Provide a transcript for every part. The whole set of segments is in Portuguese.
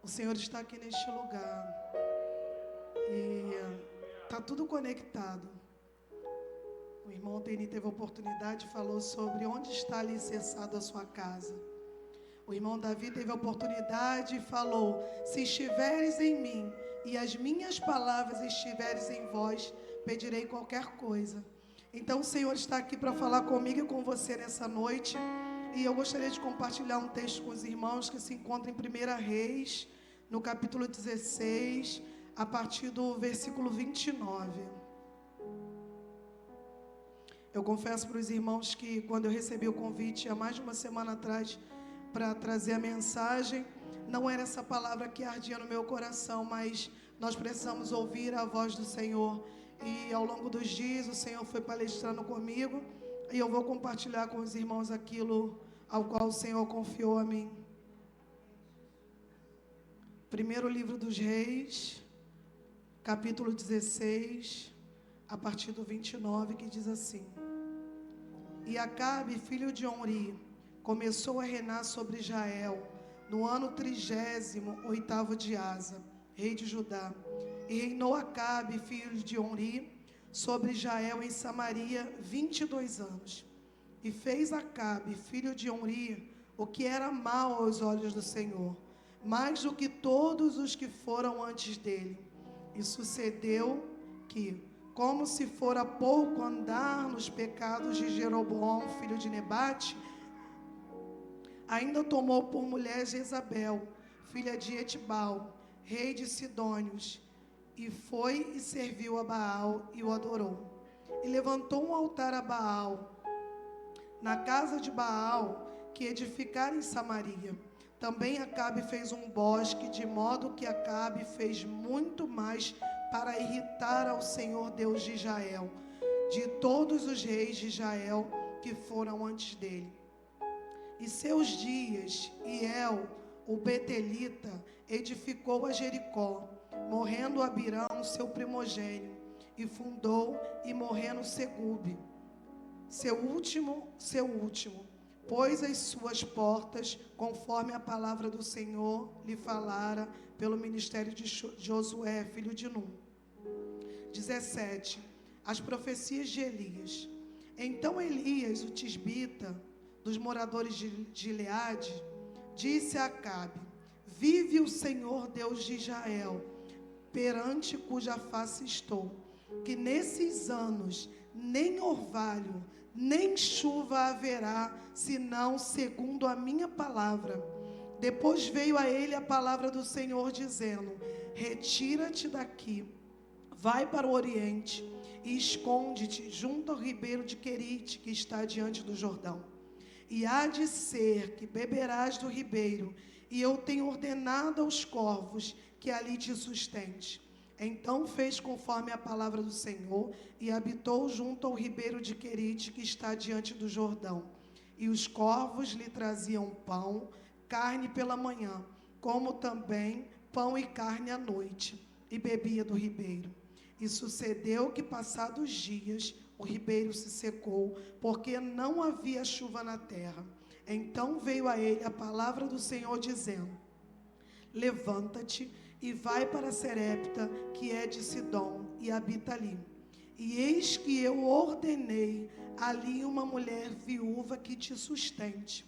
O Senhor está aqui neste lugar. E está tudo conectado. O irmão Teni teve a oportunidade e falou sobre onde está alicerçado a sua casa. O irmão Davi teve a oportunidade e falou: se estiveres em mim e as minhas palavras estiveres em vós, pedirei qualquer coisa. Então o Senhor está aqui para falar comigo e com você nessa noite. E eu gostaria de compartilhar um texto com os irmãos que se encontra em 1 Reis, no capítulo 16, a partir do versículo 29. Eu confesso para os irmãos que quando eu recebi o convite há mais de uma semana atrás para trazer a mensagem, não era essa palavra que ardia no meu coração, mas nós precisamos ouvir a voz do Senhor. E ao longo dos dias o Senhor foi palestrando comigo e eu vou compartilhar com os irmãos aquilo ao qual o Senhor confiou a mim. Primeiro livro dos Reis, capítulo 16, a partir do 29, que diz assim: E Acabe, filho de Onri, começou a reinar sobre Israel no ano 38º de Asa, rei de Judá. E reinou Acabe, filho de Onri, sobre Israel em Samaria 22 anos. E fez Acabe, filho de Onri, o que era mal aos olhos do Senhor, mais do que todos os que foram antes dele. E sucedeu que, como se fora pouco andar nos pecados de Jeroboão, filho de Nebate, ainda tomou por mulher Jezabel, filha de Etibal, rei de Sidônios, e foi e serviu a Baal e o adorou. E levantou um altar a Baal na casa de Baal, que edificara em Samaria. Também Acabe fez um bosque, de modo que Acabe fez muito mais para irritar ao Senhor Deus de Israel, de todos os reis de Israel que foram antes dele. E seus dias, Iel, o Betelita, edificou a Jericó, morrendo Abirão, seu primogênito, e fundou, e morrendo Segube, seu último, pôs as suas portas, conforme a palavra do Senhor lhe falara pelo ministério de Josué, filho de Num. 17. As profecias de Elias. Então Elias, o tisbita, dos moradores de Gileade, disse a Acabe: vive o Senhor Deus de Israel, perante cuja face estou, que nesses anos nem orvalho, nem chuva haverá, senão segundo a minha palavra. Depois veio a ele a palavra do Senhor, dizendo: retira-te daqui, vai para o oriente, e esconde-te junto ao ribeiro de Querite, que está diante do Jordão. E há de ser que beberás do ribeiro, e eu tenho ordenado aos corvos que ali te sustente. Então fez conforme a palavra do Senhor, e habitou junto ao ribeiro de Querite, que está diante do Jordão. E os corvos lhe traziam pão, carne pela manhã, como também pão e carne à noite, e bebia do ribeiro. E sucedeu que, passados dias, o ribeiro se secou, porque não havia chuva na terra. Então veio a ele a palavra do Senhor, dizendo: levanta-te e vai para Serepta, que é de Sidom, e habita ali. E eis que eu ordenei ali uma mulher viúva que te sustente.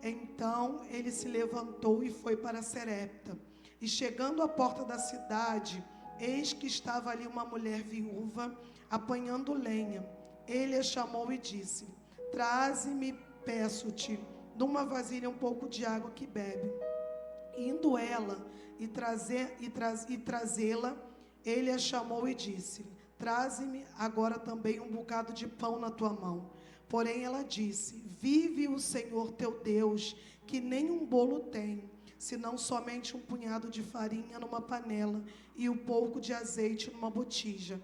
Então ele se levantou e foi para Serepta. E chegando à porta da cidade, eis que estava ali uma mulher viúva, apanhando lenha. Ele a chamou e disse: traze-me, peço-te, numa vasilha um pouco de água que bebe. Indo ela e trazê-la, ele a chamou e disse: traze-me agora também um bocado de pão na tua mão. Porém ela disse: vive o Senhor teu Deus, que nem um bolo tem, senão somente um punhado de farinha numa panela e um pouco de azeite numa botija.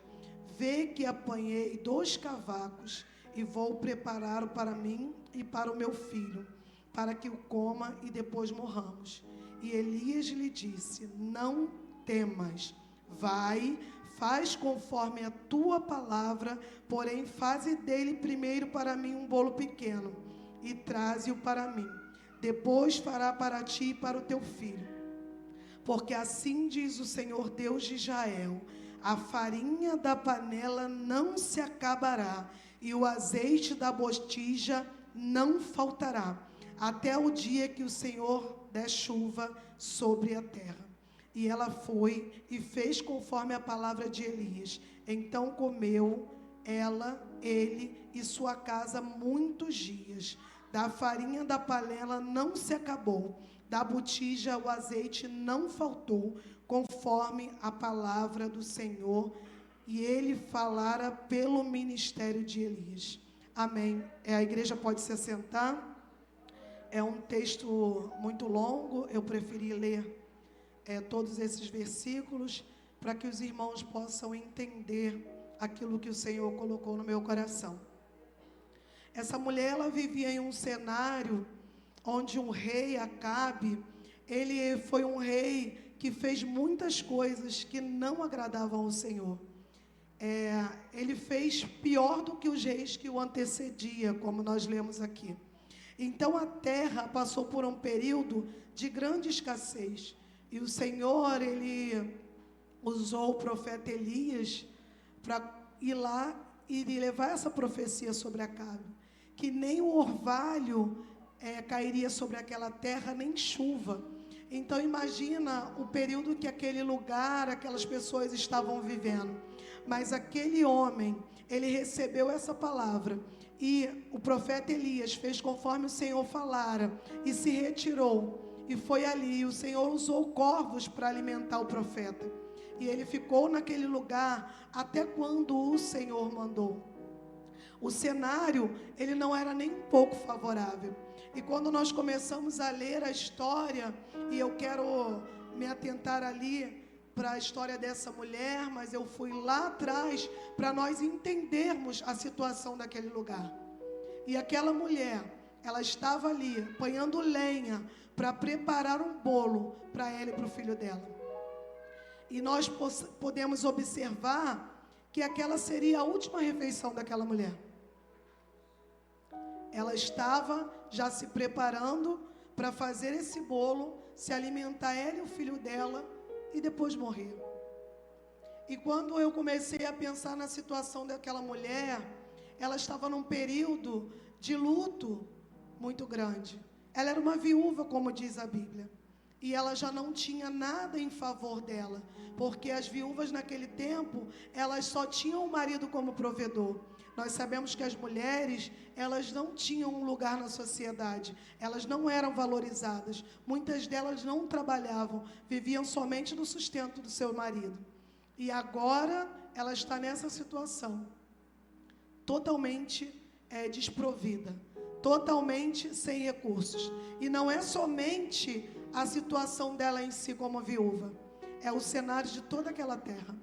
Vê que apanhei 2 cavacos e vou preparar-o para mim e para o meu filho, para que o coma e depois morramos. E Elias lhe disse: não temas, vai, faz conforme a tua palavra, porém faze dele primeiro para mim um bolo pequeno, e traze-o para mim. Depois fará para ti e para o teu filho. porque assim diz o Senhor Deus de Israel: a farinha da panela não se acabará, e o azeite da botija não faltará, até o dia que o Senhor der chuva sobre a terra. E ela foi e fez conforme a palavra de Elias. Então comeu ela, ele e sua casa muitos dias. Da farinha da panela não se acabou, da botija o azeite não faltou, conforme a palavra do Senhor. E ele falara pelo ministério de Elias. Amém. A igreja pode se assentar. É um texto muito longo, eu preferi ler todos esses versículos para que os irmãos possam entender aquilo que o Senhor colocou no meu coração. Essa mulher, ela vivia em um cenário onde um rei, Acabe, ele foi um rei que fez muitas coisas que não agradavam ao Senhor. Ele fez pior do que os reis que o antecedia, como nós lemos aqui. Então a terra passou por um período de grande escassez. E o Senhor, ele usou o profeta Elias para ir lá e levar essa profecia sobre Acabe, que nem o orvalho cairia sobre aquela terra, nem chuva. Então imagina o período que aquele lugar, aquelas pessoas estavam vivendo. Mas aquele homem, ele recebeu essa palavra, e o profeta Elias fez conforme o Senhor falara, e se retirou, e foi ali. O Senhor usou corvos para alimentar o profeta, e ele ficou naquele lugar até quando o Senhor mandou. O cenário, ele não era nem um pouco favorável. E quando nós começamos a ler a história, e eu quero me atentar ali para a história dessa mulher, mas eu fui lá atrás para nós entendermos a situação daquele lugar. E aquela mulher, ela estava ali apanhando lenha para preparar um bolo para ela e para o filho dela. E nós podemos observar que aquela seria a última refeição daquela mulher. Ela estava já se preparando para fazer esse bolo, se alimentar ela e o filho dela e depois morrer. E quando eu comecei a pensar na situação daquela mulher, ela estava num período de luto muito grande. Ela era uma viúva, como diz a Bíblia. E ela já não tinha nada em favor dela, porque as viúvas naquele tempo, elas só tinham o marido como provedor. Nós sabemos que as mulheres, elas não tinham um lugar na sociedade, elas não eram valorizadas, muitas delas não trabalhavam, viviam somente do sustento do seu marido. E agora ela está nessa situação, totalmente desprovida, totalmente sem recursos. E não é somente a situação dela em si como viúva, é o cenário de toda aquela terra.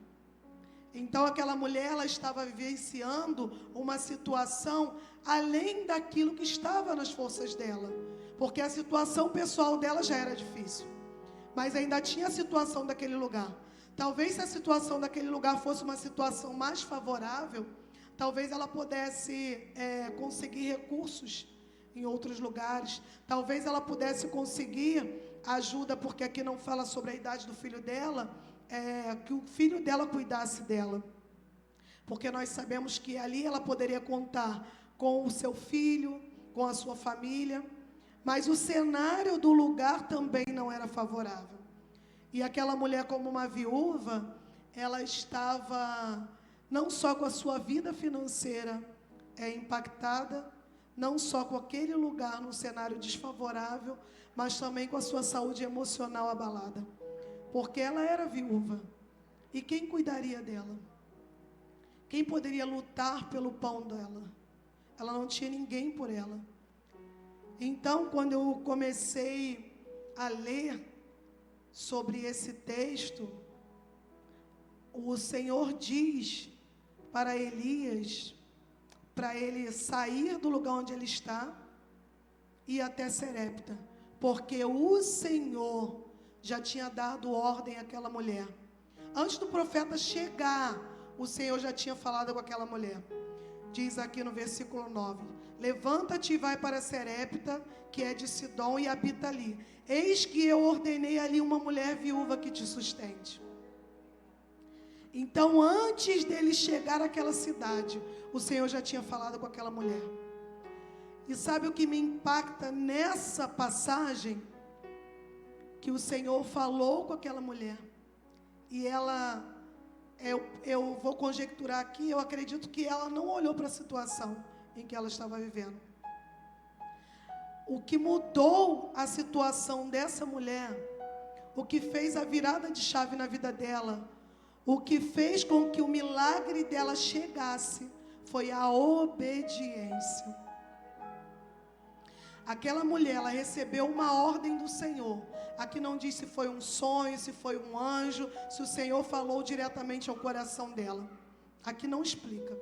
Então aquela mulher, ela estava vivenciando uma situação além daquilo que estava nas forças dela, porque a situação pessoal dela já era difícil, mas ainda tinha a situação daquele lugar. Talvez se a situação daquele lugar fosse uma situação mais favorável, talvez ela pudesse conseguir recursos em outros lugares, talvez ela pudesse conseguir ajuda, porque aqui não fala sobre a idade do filho dela, que o filho dela cuidasse dela, porque nós sabemos que ali ela poderia contar com o seu filho, com a sua família, mas o cenário do lugar também não era favorável. E aquela mulher, como uma viúva, ela estava não só com a sua vida financeira impactada, não só com aquele lugar num cenário desfavorável, mas também com a sua saúde emocional abalada, porque ela era viúva. E quem cuidaria dela? Quem poderia lutar pelo pão dela? Ela não tinha ninguém por ela. Então, quando eu comecei a ler sobre esse texto, o Senhor diz para Elias, para ele sair do lugar onde ele está e ir até Serepta, porque o Senhor já tinha dado ordem àquela mulher. Antes do profeta chegar, o Senhor já tinha falado com aquela mulher. Diz aqui no versículo 9: levanta-te e vai para Serepta, que é de Sidom, e habita ali. Eis que eu ordenei ali uma mulher viúva que te sustente. Então, antes dele chegar àquela cidade, o Senhor já tinha falado com aquela mulher. E sabe o que me impacta nessa passagem? Que o Senhor falou com aquela mulher. E ela, eu vou conjecturar aqui, eu acredito que ela não olhou para a situação em que ela estava vivendo. O que mudou a situação dessa mulher, o que fez a virada de chave na vida dela, o que fez com que o milagre dela chegasse, foi a obediência. Aquela mulher, ela recebeu uma ordem do Senhor. Aqui não diz se foi um sonho, se foi um anjo, se o Senhor falou diretamente ao coração dela. Aqui não explica.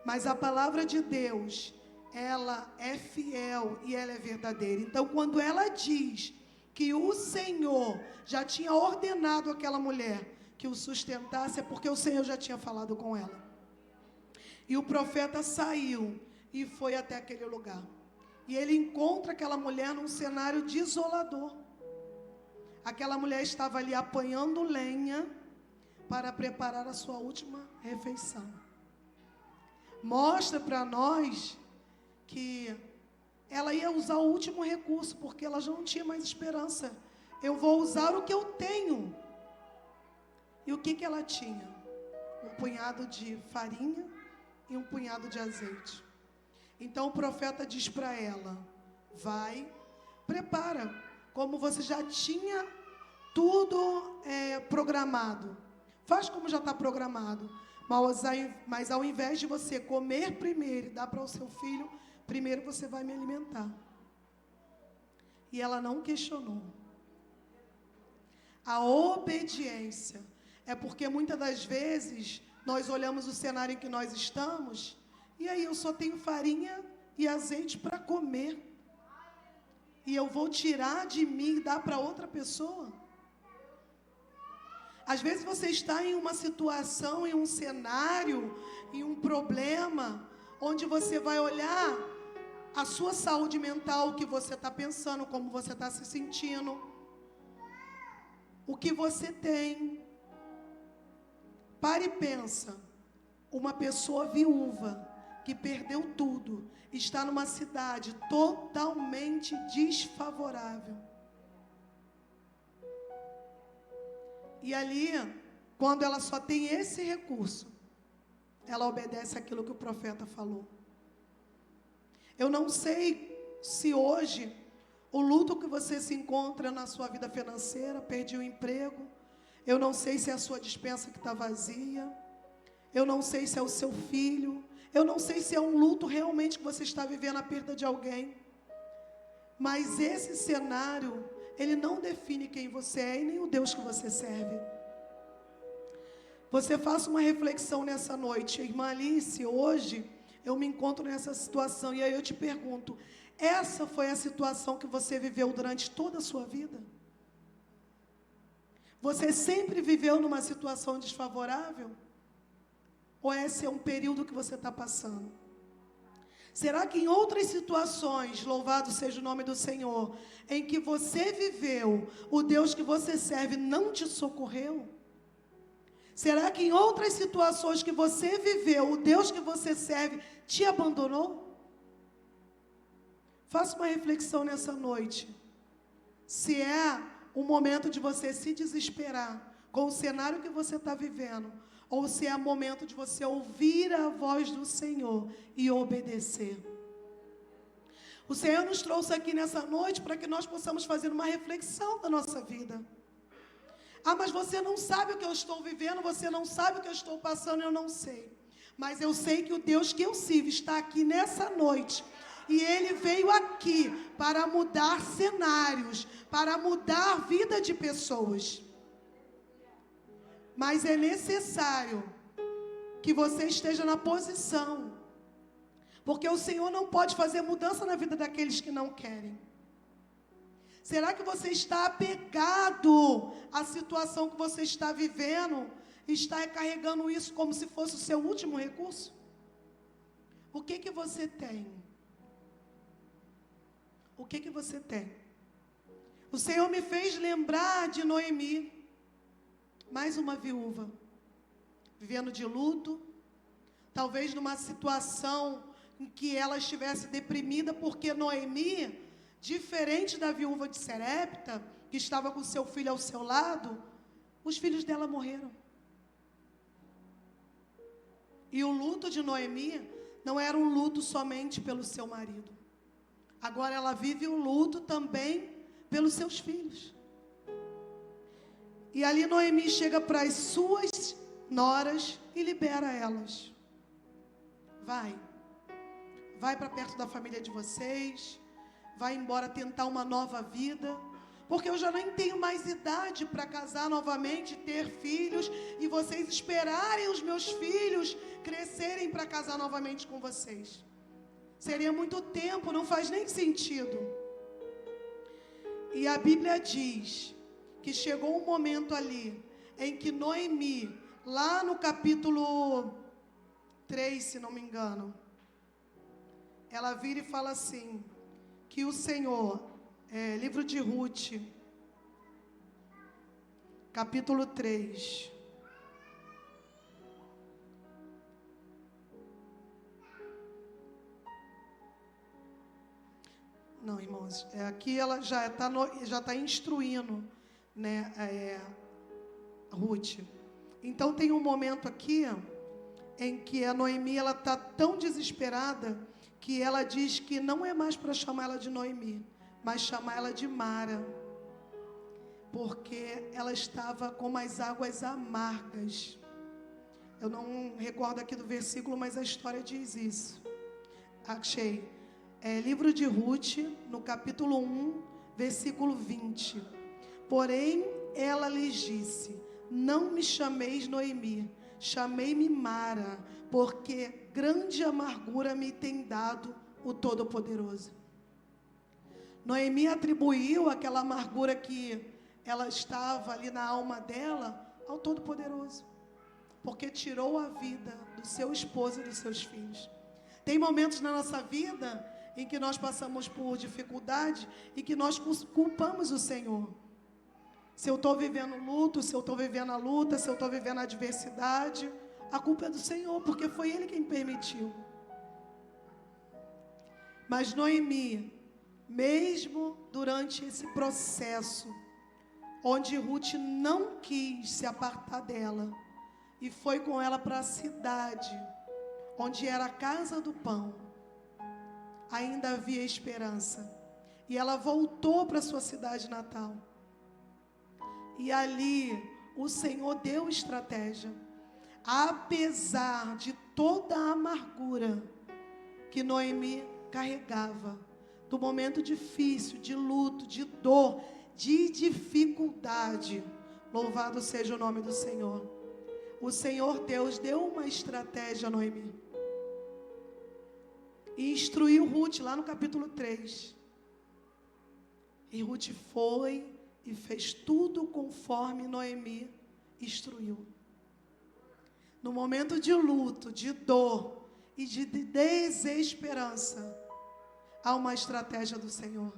Mas a palavra de Deus, ela é fiel e ela é verdadeira. Então, quando ela diz que o Senhor já tinha ordenado àquela mulher que o sustentasse, é porque o Senhor já tinha falado com ela. E o profeta saiu e foi até aquele lugar. E ele encontra aquela mulher num cenário desolador. Aquela mulher estava ali apanhando lenha para preparar a sua última refeição. Mostra para nós que ela ia usar o último recurso, porque ela já não tinha mais esperança. Eu vou usar o que eu tenho. E o que ela tinha? Um punhado de farinha e um punhado de azeite. Então o profeta diz para ela: vai, prepara, como você já tinha tudo programado. Faz como já está programado. Mas ao invés de você comer primeiro e dar para o seu filho, primeiro você vai me alimentar. E ela não questionou. A obediência é porque muitas das vezes nós olhamos o cenário em que nós estamos, e aí eu só tenho farinha e azeite para comer. E eu vou tirar de mim e dar para outra pessoa. Às vezes você está em uma situação, em um cenário, em um problema, onde você vai olhar a sua saúde mental, o que você está pensando, como você está se sentindo, o que você tem. Pare e pensa, uma pessoa viúva, que perdeu tudo, está numa cidade totalmente desfavorável. E ali, quando ela só tem esse recurso, ela obedece aquilo que o profeta falou. Eu não sei se hoje, o luto que você se encontra na sua vida financeira, perdi o emprego, eu não sei se é a sua despensa que está vazia, eu não sei se é o seu filho, eu não sei se é um luto realmente que você está vivendo, a perda de alguém. Mas esse cenário, ele não define quem você é e nem o Deus que você serve. Você faça uma reflexão nessa noite. Irmã Alice, hoje eu me encontro nessa situação. E aí eu te pergunto, essa foi a situação que você viveu durante toda a sua vida? Você sempre viveu numa situação desfavorável? Ou esse é um período que você está passando? Será que em outras situações, louvado seja o nome do Senhor, em que você viveu, o Deus que você serve não te socorreu? Será que em outras situações que você viveu, o Deus que você serve te abandonou? Faça uma reflexão nessa noite. Se é o momento de você se desesperar com o cenário que você está vivendo, ou se é o momento de você ouvir a voz do Senhor e obedecer. O Senhor nos trouxe aqui nessa noite para que nós possamos fazer uma reflexão da nossa vida. Ah, mas você não sabe o que eu estou vivendo, você não sabe o que eu estou passando, eu não sei. Mas eu sei que o Deus que eu sirvo está aqui nessa noite. E Ele veio aqui para mudar cenários, para mudar a vida de pessoas. Mas é necessário que você esteja na posição. Porque o Senhor não pode fazer mudança na vida daqueles que não querem. Será que você está apegado à situação que você está vivendo? Está carregando isso como se fosse o seu último recurso? O que você tem? o que você tem? O Senhor me fez lembrar de Noemi, mais uma viúva, vivendo de luto, talvez numa situação em que ela estivesse deprimida, porque Noemi, diferente da viúva de Sarepta, que estava com seu filho ao seu lado, os filhos dela morreram. E o luto de Noemi não era um luto somente pelo seu marido. Agora ela vive o luto também pelos seus filhos. E ali Noemi chega para as suas noras e libera elas. Vai para perto da família de vocês, vai embora tentar uma nova vida, porque eu já nem tenho mais idade para casar novamente, ter filhos, e vocês esperarem os meus filhos crescerem para casar novamente com vocês. Seria muito tempo, não faz nem sentido. E a Bíblia diz que chegou um momento ali, em que Noemi, lá no capítulo 3, se não me engano, ela vira e fala assim, que o Senhor, livro de Ruth, capítulo 3, não, irmãos, aqui ela já está instruindo, né, Ruth. Então tem um momento aqui em que a Noemi ela está tão desesperada que ela diz que não é mais para chamar ela de Noemi, mas chamar ela de Mara, porque ela estava com as águas amargas. Eu não recordo aqui do versículo, mas a história diz isso. Achei. Livro de Ruth, no capítulo 1, versículo 20. Porém, ela lhes disse, não me chameis Noemi, chamei-me Mara, porque grande amargura me tem dado o Todo-Poderoso. Noemi atribuiu aquela amargura que ela estava ali na alma dela ao Todo-Poderoso, porque tirou a vida do seu esposo e dos seus filhos. Tem momentos na nossa vida em que nós passamos por dificuldade e que nós culpamos o Senhor. Se eu estou vivendo luto, se eu estou vivendo a luta, se eu estou vivendo a adversidade, a culpa é do Senhor, porque foi Ele quem permitiu. Mas Noemi, mesmo durante esse processo, onde Ruth não quis se apartar dela, e foi com ela para a cidade, onde era a casa do pão, ainda havia esperança. E ela voltou para sua cidade natal. E ali o Senhor deu estratégia. Apesar de toda a amargura que Noemi carregava, do momento difícil, de luto, de dor, de dificuldade, louvado seja o nome do Senhor. O Senhor Deus deu uma estratégia a Noemi. E instruiu Ruth lá no capítulo 3. E Ruth foi e fez tudo conforme Noemi instruiu. No momento de luto, de dor e de desesperança, há uma estratégia do Senhor.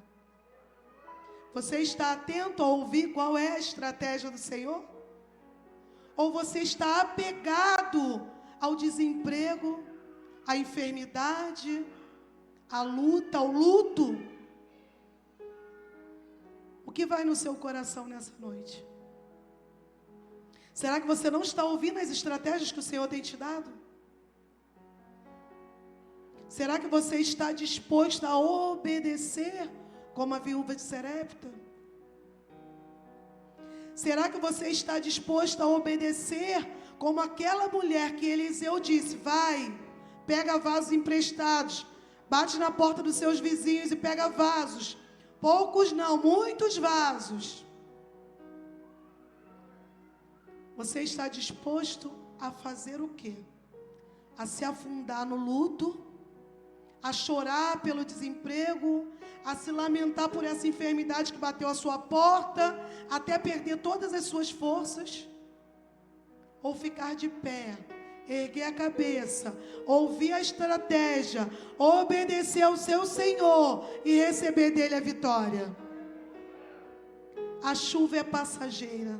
Você está atento a ouvir qual é a estratégia do Senhor? Ou você está apegado ao desemprego, à enfermidade, à luta, ao luto? O que vai no seu coração nessa noite? Será que você não está ouvindo as estratégias que o Senhor tem te dado? Será que você está disposto a obedecer como a viúva de Sarepta? Será que você está disposto a obedecer como aquela mulher que Eliseu disse, vai, pega vasos emprestados, bate na porta dos seus vizinhos e pega vasos. Poucos não, muitos vasos. Você está disposto a fazer o quê? A se afundar no luto, a chorar pelo desemprego, a se lamentar por essa enfermidade que bateu à sua porta, até perder todas as suas forças? Ou ficar de pé, erguer a cabeça, ouvir a estratégia, obedecer ao seu Senhor e receber dele a vitória. A chuva é passageira.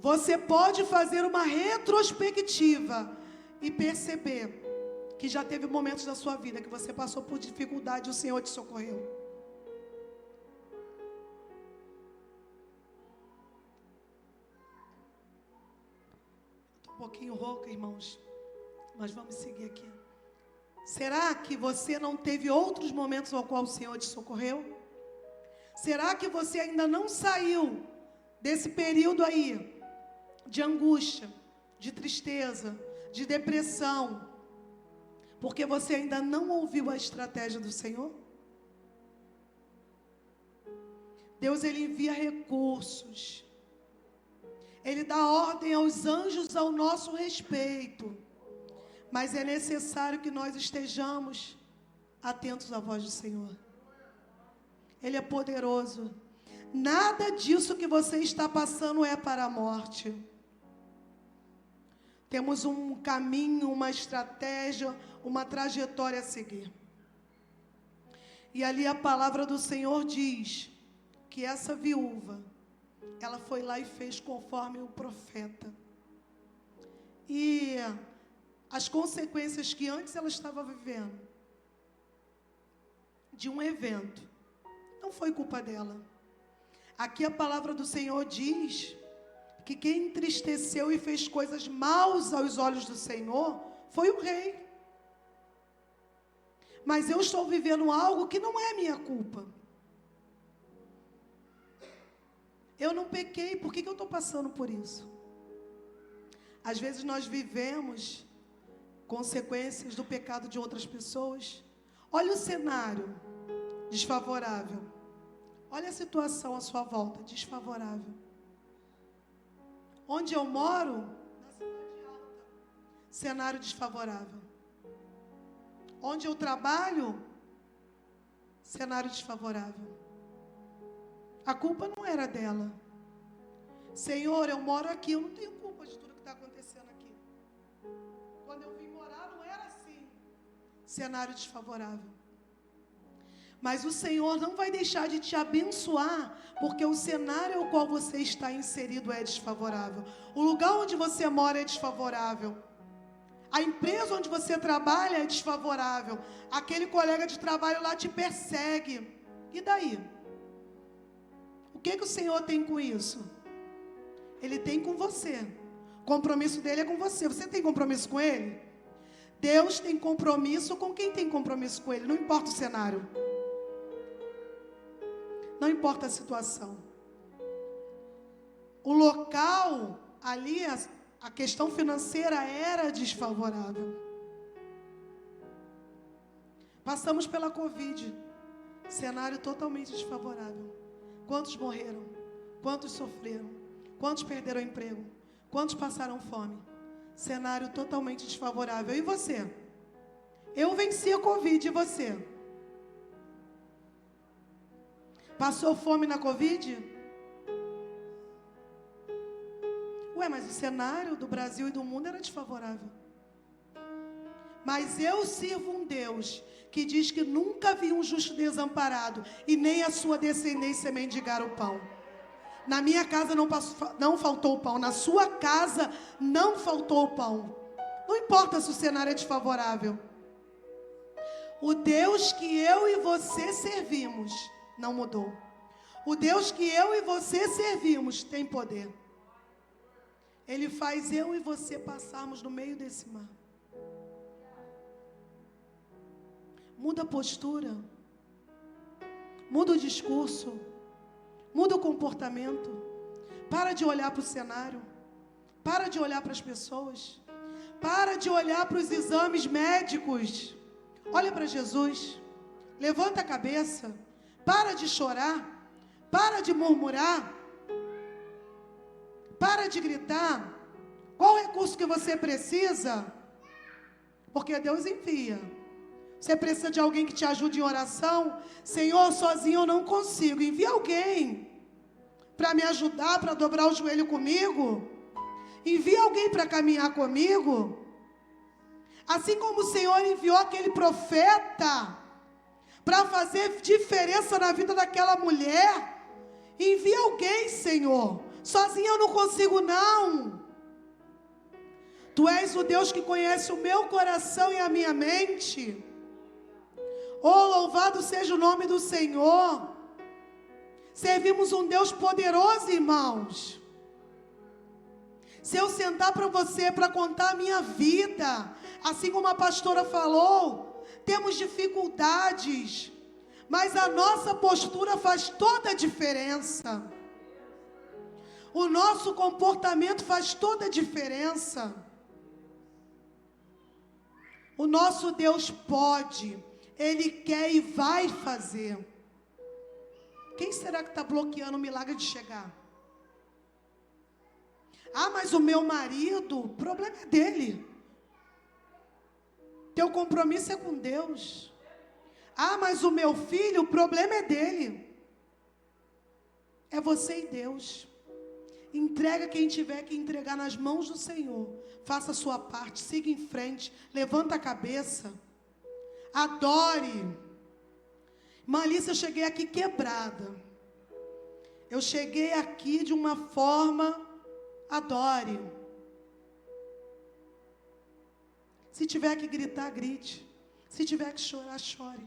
Você pode fazer uma retrospectiva e perceber que já teve momentos da sua vida que você passou por dificuldade e o Senhor te socorreu. Estou um pouquinho rouca, irmãos, mas vamos seguir aqui. Será que você não teve outros momentos ao qual o Senhor te socorreu? Será que você ainda não saiu desse período aí de angústia, de tristeza, de depressão, porque você ainda não ouviu a estratégia do Senhor? Deus, Ele envia recursos. Ele dá ordem aos anjos ao nosso respeito. Mas é necessário que nós estejamos atentos à voz do Senhor. Ele é poderoso. Nada disso que você está passando é para a morte. Temos um caminho, uma estratégia, uma trajetória a seguir. E ali a palavra do Senhor diz que essa viúva, ela foi lá e fez conforme o profeta. E as consequências que antes ela estava vivendo, de um evento, não foi culpa dela. Aqui a palavra do Senhor diz que quem entristeceu e fez coisas maus aos olhos do Senhor foi o rei. Mas eu estou vivendo algo que não é minha culpa. Eu não pequei, por que eu estou passando por isso? Às vezes nós vivemos consequências do pecado de outras pessoas. Olha o cenário desfavorável. Olha a situação à sua volta, desfavorável. Onde eu moro, na cidade alta, cenário desfavorável. Onde eu trabalho, cenário desfavorável. A culpa não era dela. Senhor, eu moro aqui, eu não tenho culpa de tudo que está acontecendo aqui. Quando eu vim morar, não era assim. Cenário desfavorável. Mas o Senhor não vai deixar de te abençoar, porque o cenário ao qual você está inserido é desfavorável. O lugar onde você mora é desfavorável. A empresa onde você trabalha é desfavorável. Aquele colega de trabalho lá te persegue. E daí? O que o Senhor tem com isso? Ele tem com você. O compromisso dele é com você. Você tem compromisso com ele? Deus tem compromisso com quem tem compromisso com ele. Não importa o cenário. Não importa a situação. O local ali, a questão financeira era desfavorável. Passamos pela Covid. Cenário totalmente desfavorável. Quantos morreram? Quantos sofreram? Quantos perderam o emprego? Quantos passaram fome? Cenário totalmente desfavorável. E você? Eu venci a Covid, e você? Passou fome na Covid? Ué, mas o cenário do Brasil e do mundo era desfavorável. Mas eu sirvo um Deus que diz que nunca vi um justo desamparado e nem a sua descendência mendigar o pão. Na minha casa não faltou o pão, na sua casa não faltou o pão. Não importa se o cenário é desfavorável. O Deus que eu e você servimos não mudou. O Deus que eu e você servimos tem poder. Ele faz eu e você passarmos no meio desse mar. Muda a postura. Muda o discurso. Muda o comportamento. Para de olhar para o cenário. Para de olhar para as pessoas. Para de olhar para os exames médicos. Olha para Jesus. Levanta a cabeça. Para de chorar. Para de murmurar. Para de gritar. Qual recurso que você precisa? Porque Deus envia. Você precisa de alguém que te ajude em oração? Senhor, sozinho eu não consigo. Envia alguém para me ajudar, para dobrar o joelho comigo. Envia alguém para caminhar comigo. Assim como o Senhor enviou aquele profeta para fazer diferença na vida daquela mulher, envia alguém, Senhor. Sozinha eu não consigo, não. Tu és o Deus que conhece o meu coração e a minha mente. Oh, louvado seja o nome do Senhor. Servimos um Deus poderoso, irmãos. Se eu sentar para você para contar a minha vida, assim como a pastora falou, temos dificuldades, mas a nossa postura faz toda a diferença. O nosso comportamento faz toda a diferença. O nosso Deus pode, Ele quer e vai fazer. Quem será que está bloqueando o milagre de chegar? Ah, mas o meu marido, o problema é dele. Teu compromisso é com Deus. Ah, mas o meu filho, o problema é dele. É você e Deus. Entrega quem tiver que entregar nas mãos do Senhor. Faça a sua parte, siga em frente, levanta a cabeça. Adore. Irmã Alice, eu cheguei aqui quebrada. Eu cheguei aqui de uma forma, adore. Se tiver que gritar, grite. Se tiver que chorar, chore.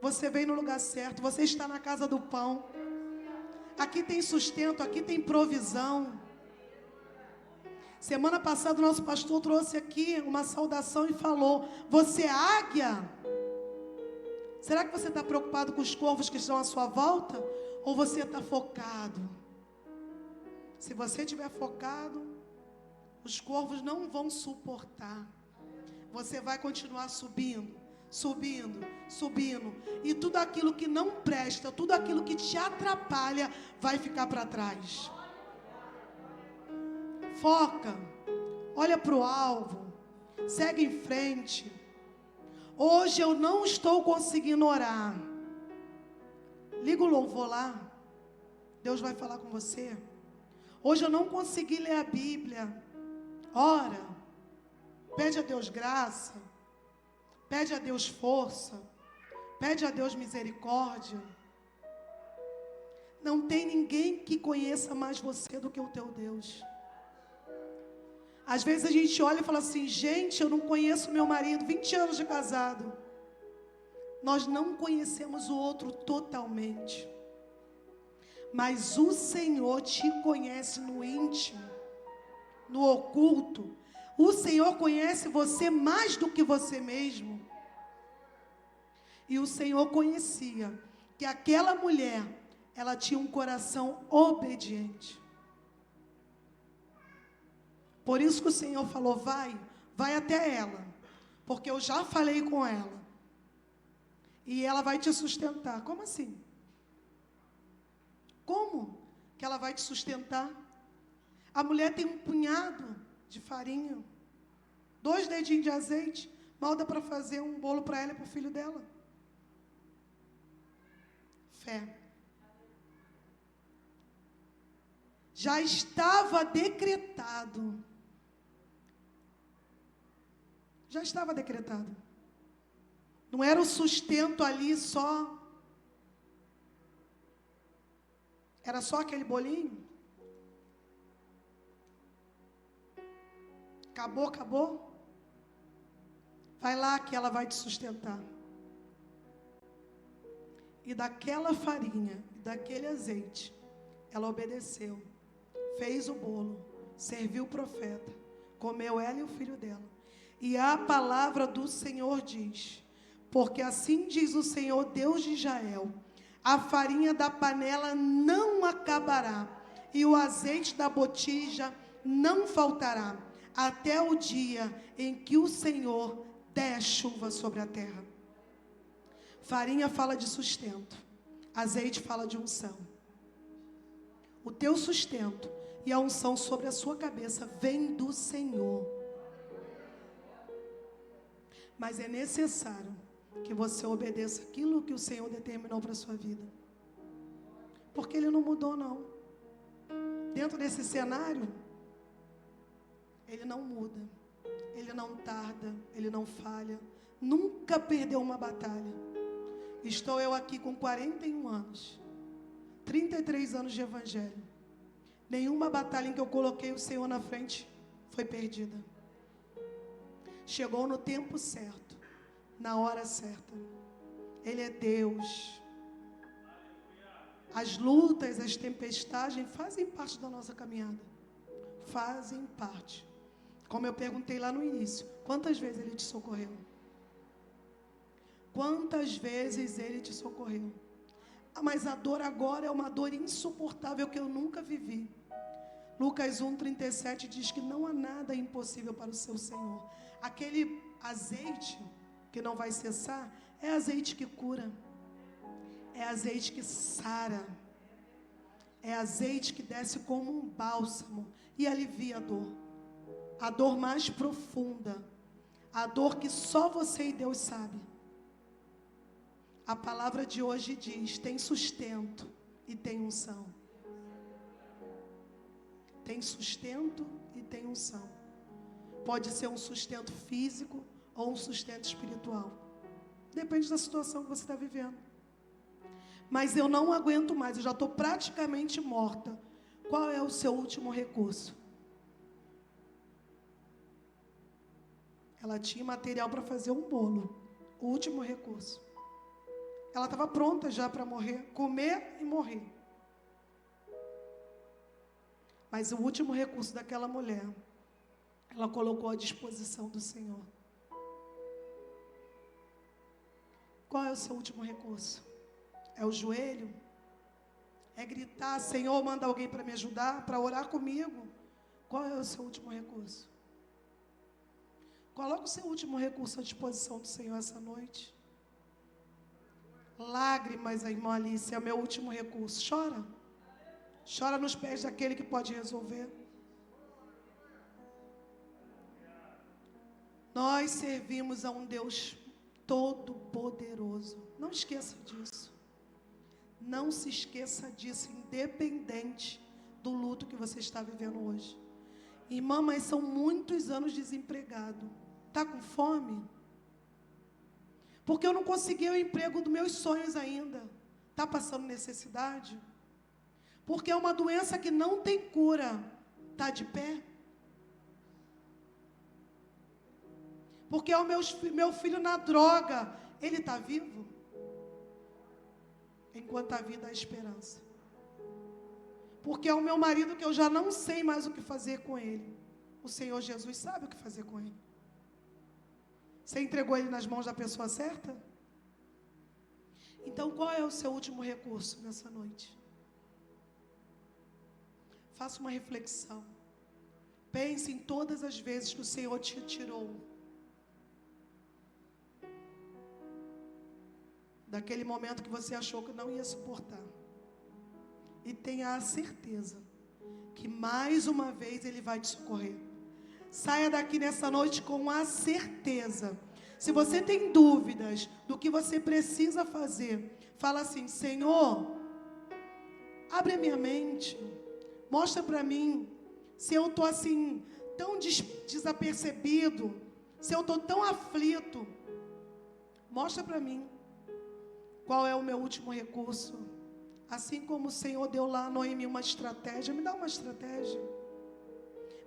Você veio no lugar certo, você está na casa do pão. Aqui tem sustento, aqui tem provisão. Semana passada o nosso pastor trouxe aqui uma saudação e falou: você é águia? Será que você está preocupado com os corvos que estão à sua volta? Ou você está focado? Se você estiver focado, os corvos não vão suportar. Você vai continuar subindo, subindo, subindo. E tudo aquilo que não presta, tudo aquilo que te atrapalha, vai ficar para trás. Foca, olha para o alvo, segue em frente. Hoje eu não estou conseguindo orar. Liga o louvor lá. Deus vai falar com você. Hoje eu não consegui ler a Bíblia. Ora. Pede a Deus graça. Pede a Deus força. Pede a Deus misericórdia. Não tem ninguém que conheça mais você do que o teu Deus. Às vezes a gente olha e fala assim: gente, eu não conheço meu marido, 20 anos de casado. Nós não conhecemos o outro totalmente. Mas o Senhor te conhece no íntimo, no oculto. O Senhor conhece você mais do que você mesmo. E o Senhor conhecia que aquela mulher, ela tinha um coração obediente. Por isso que o Senhor falou: vai até ela, porque eu já falei com ela, e ela vai te sustentar. Como assim? Como que ela vai te sustentar? A mulher tem um punhado de farinha, 2 dedinhos de azeite, mal dá para fazer um bolo para ela e para o filho dela. Fé. Já estava decretado. Já estava decretado. Não era o sustento ali só. Era só aquele bolinho. Acabou. Vai lá que ela vai te sustentar. E daquela farinha, daquele azeite, ela obedeceu. Fez o bolo, serviu o profeta, comeu ela e o filho dela. E a palavra do Senhor diz: porque assim diz o Senhor Deus de Israel, a farinha da panela não acabará, e o azeite da botija não faltará, até o dia em que o Senhor der chuva sobre a terra. Farinha fala de sustento, azeite fala de unção. O teu sustento e a unção sobre a sua cabeça vem do Senhor. Mas é necessário que você obedeça aquilo que o Senhor determinou para a sua vida. Porque Ele não mudou, não. Dentro desse cenário, Ele não muda, Ele não tarda, Ele não falha, nunca perdeu uma batalha. Estou eu aqui com 41 anos, 33 anos de evangelho. Nenhuma batalha em que eu coloquei o Senhor na frente foi perdida. Chegou no tempo certo, na hora certa. Ele é Deus. As lutas, as tempestades fazem parte da nossa caminhada. Fazem parte. Como eu perguntei lá no início, quantas vezes Ele te socorreu? Quantas vezes Ele te socorreu? Ah, mas a dor agora é uma dor insuportável que eu nunca vivi. Lucas 1,37 diz que não há nada impossível para o seu Senhor. Aquele azeite que não vai cessar é azeite que cura. É azeite que sara. É azeite que desce como um bálsamo e alivia a dor. A dor mais profunda. A dor que só você e Deus sabe. A palavra de hoje diz: tem sustento e tem unção. Tem sustento e tem unção. Pode ser um sustento físico ou um sustento espiritual. Depende da situação que você está vivendo. Mas eu não aguento mais, eu já estou praticamente morta. Qual é o seu último recurso? Ela tinha material para fazer um bolo. O último recurso. Ela estava pronta já para morrer, comer e morrer. Mas o último recurso daquela mulher, ela colocou à disposição do Senhor. Qual é o seu último recurso? É o joelho? É gritar: Senhor, manda alguém para me ajudar, para orar comigo? Qual é o seu último recurso? Coloque o seu último recurso à disposição do Senhor essa noite. Lágrimas, a irmã Alice, é o meu último recurso. Chora. Chora nos pés daquele que pode resolver. Nós servimos a um Deus todo-poderoso. Não esqueça disso. Não se esqueça disso, independente do luto que você está vivendo hoje. Irmã, mas são muitos anos desempregado. Está com fome? Porque eu não consegui o emprego dos meus sonhos ainda. Está passando necessidade? Porque é uma doença que não tem cura. Está de pé? Porque é o meu filho na droga. Ele está vivo? Enquanto a vida há esperança. Porque é o meu marido que eu já não sei mais o que fazer com ele. O Senhor Jesus sabe o que fazer com ele. Você entregou ele nas mãos da pessoa certa? Então, qual é o seu último recurso nessa noite? Faça uma reflexão. Pense em todas as vezes que o Senhor te tirou daquele momento que você achou que não ia suportar. E tenha a certeza que mais uma vez Ele vai te socorrer. Saia daqui nessa noite com a certeza. Se você tem dúvidas do que você precisa fazer, fala assim: Senhor, abre a minha mente, mostra para mim se eu estou assim tão desapercebido, se eu estou tão aflito. Mostra para mim qual é o meu último recurso. Assim como o Senhor deu lá a Noemi uma estratégia, me dá uma estratégia.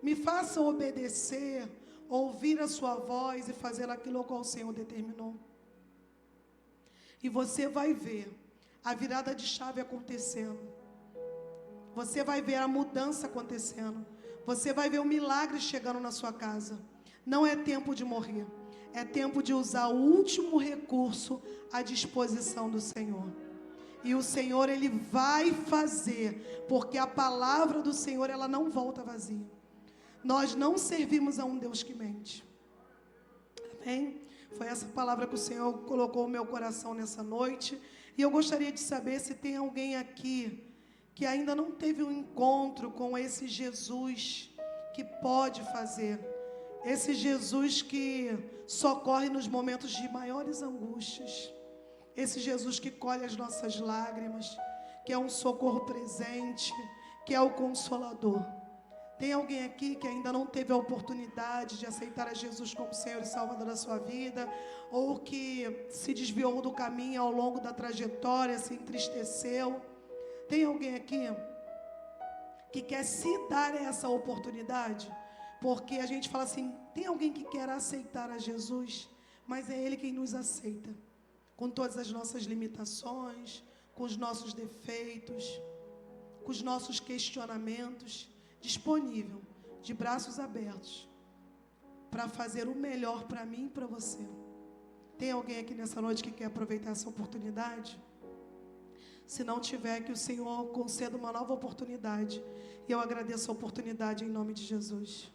Me faça obedecer, ouvir a sua voz e fazer aquilo que o Senhor determinou. E você vai ver a virada de chave acontecendo. Você vai ver a mudança acontecendo. Você vai ver o milagre chegando na sua casa. Não é tempo de morrer. É tempo de usar o último recurso à disposição do Senhor. E o Senhor, Ele vai fazer, porque a palavra do Senhor, ela não volta vazia. Nós não servimos a um Deus que mente. Amém? Foi essa palavra que o Senhor colocou no meu coração nessa noite. E eu gostaria de saber se tem alguém aqui que ainda não teve um encontro com esse Jesus que pode fazer. Esse Jesus que socorre nos momentos de maiores angústias. Esse Jesus que colhe as nossas lágrimas, que é um socorro presente, que é o Consolador. Tem alguém aqui que ainda não teve a oportunidade de aceitar a Jesus como Senhor e Salvador da sua vida, ou que se desviou do caminho ao longo da trajetória, se entristeceu? Tem alguém aqui que quer se dar essa oportunidade? Porque a gente fala assim, tem alguém que quer aceitar a Jesus, mas é Ele quem nos aceita, com todas as nossas limitações, com os nossos defeitos, com os nossos questionamentos, disponível, de braços abertos, para fazer o melhor para mim e para você. Tem alguém aqui nessa noite que quer aproveitar essa oportunidade? Se não tiver, que o Senhor conceda uma nova oportunidade. E eu agradeço a oportunidade em nome de Jesus.